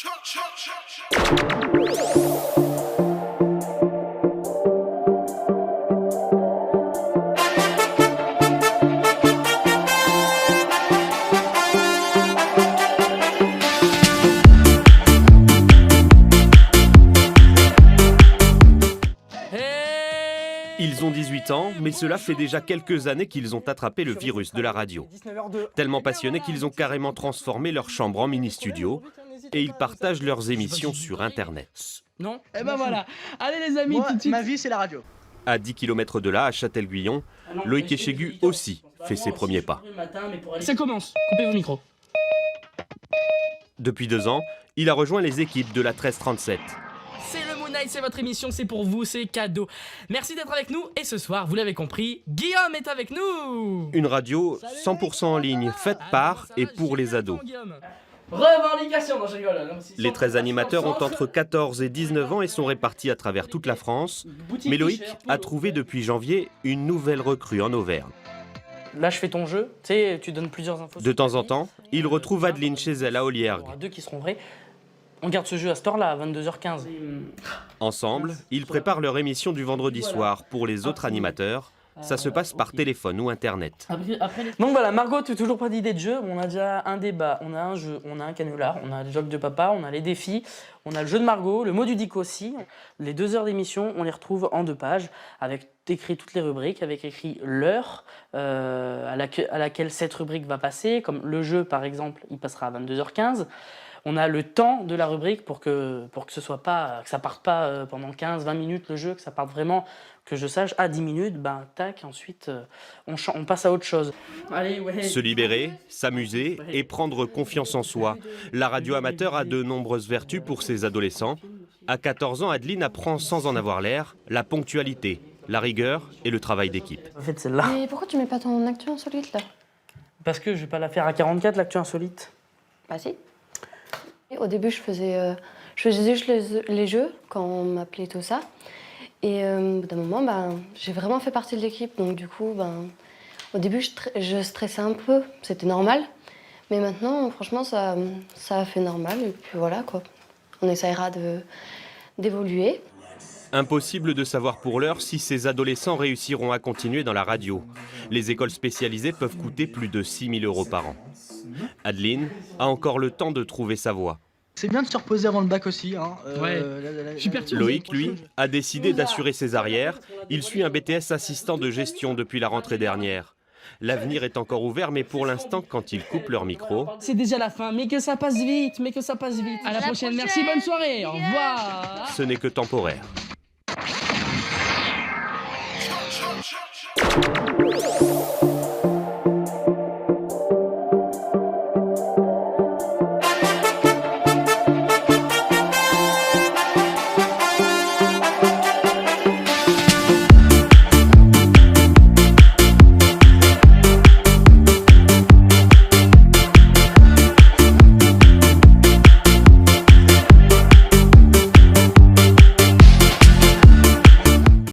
Ils ont 18 ans, mais cela fait déjà quelques années qu'ils ont attrapé le virus de la radio. Tellement passionnés qu'ils ont carrément transformé leur chambre en mini-studio et ils partagent leurs émissions sur Internet. Non. Eh ben voilà. Allez les amis, Moi, tout de suite. ma vie c'est la radio. À 10 km de là, à Châtel-Guyon, Loïc Echegu aussi fait ses premiers pas. Ça commence. Coupez vos micros. Depuis 2 ans, il a rejoint les équipes de la 1337. C'est le Moon Night, c'est votre émission, c'est pour vous, c'est cadeau. Merci d'être avec nous et ce soir, vous l'avez compris, Guillaume est avec nous. Une radio 100% en ligne, faite par et pour les ados. Revendication, non je rigole. Les 13 animateurs ont entre 14 et 19 ans et sont répartis à travers toute la France. Mais Loïc a trouvé depuis janvier une nouvelle recrue en Auvergne. Là, je fais ton jeu, tu sais, tu donnes plusieurs infos. De temps en temps, il retrouve Adeline chez elle à Oliergues. Il y en aura 2 qui seront vrais. On garde ce jeu à cette heure-là, à 22h15. Ensemble, ils préparent leur émission du vendredi soir. Pour les autres animateurs, ça se passe par téléphone ou Internet. Donc voilà, Margot, tu n'as toujours pas d'idée de jeu. On a déjà un débat, on a un jeu, on a un canular, on a le jog de papa, on a les défis, on a le jeu de Margot, le mot du dico aussi. Les 2 heures d'émission, on les retrouve en 2 pages, avec écrit toutes les rubriques, avec écrit l'heure à laquelle cette rubrique va passer. Comme le jeu, par exemple, il passera à 22h15. On a le temps de la rubrique pour que ce soit pas, que ça parte pas pendant 15-20 minutes le jeu, que ça parte vraiment, que je sache, 10 minutes, ben tac, ensuite on passe à autre chose. Allez, ouais. Se libérer, s'amuser et prendre confiance en soi. La radio amateur a de nombreuses vertus pour ses adolescents. À 14 ans, Adeline apprend sans en avoir l'air la ponctualité, la rigueur et le travail d'équipe. En fait, celle-là. Mais pourquoi tu mets pas ton actu insolite là? Parce que je vais pas la faire à 44, l'actu insolite. Bah si. Au début, je faisais juste les jeux quand on m'appelait tout ça. Et au bout d'un moment, j'ai vraiment fait partie de l'équipe. Donc du coup, au début, je stressais un peu. C'était normal. Mais maintenant, franchement, ça a fait normal. Et puis voilà, quoi. On essaiera d'évoluer. Impossible de savoir pour l'heure si ces adolescents réussiront à continuer dans la radio. Les écoles spécialisées peuvent coûter plus de 6 000 € par an. Adeline a encore le temps de trouver sa voie. C'est bien de se reposer avant le bac aussi. Hein. Ouais. Je suis perturbé. Loïc, lui, a décidé d'assurer ses arrières. Il suit un BTS assistant de gestion depuis la rentrée dernière. L'avenir est encore ouvert, mais pour l'instant, quand ils coupent leur micro... C'est déjà la fin, mais que ça passe vite, À la prochaine, merci, bonne soirée, au revoir. Ce n'est que temporaire.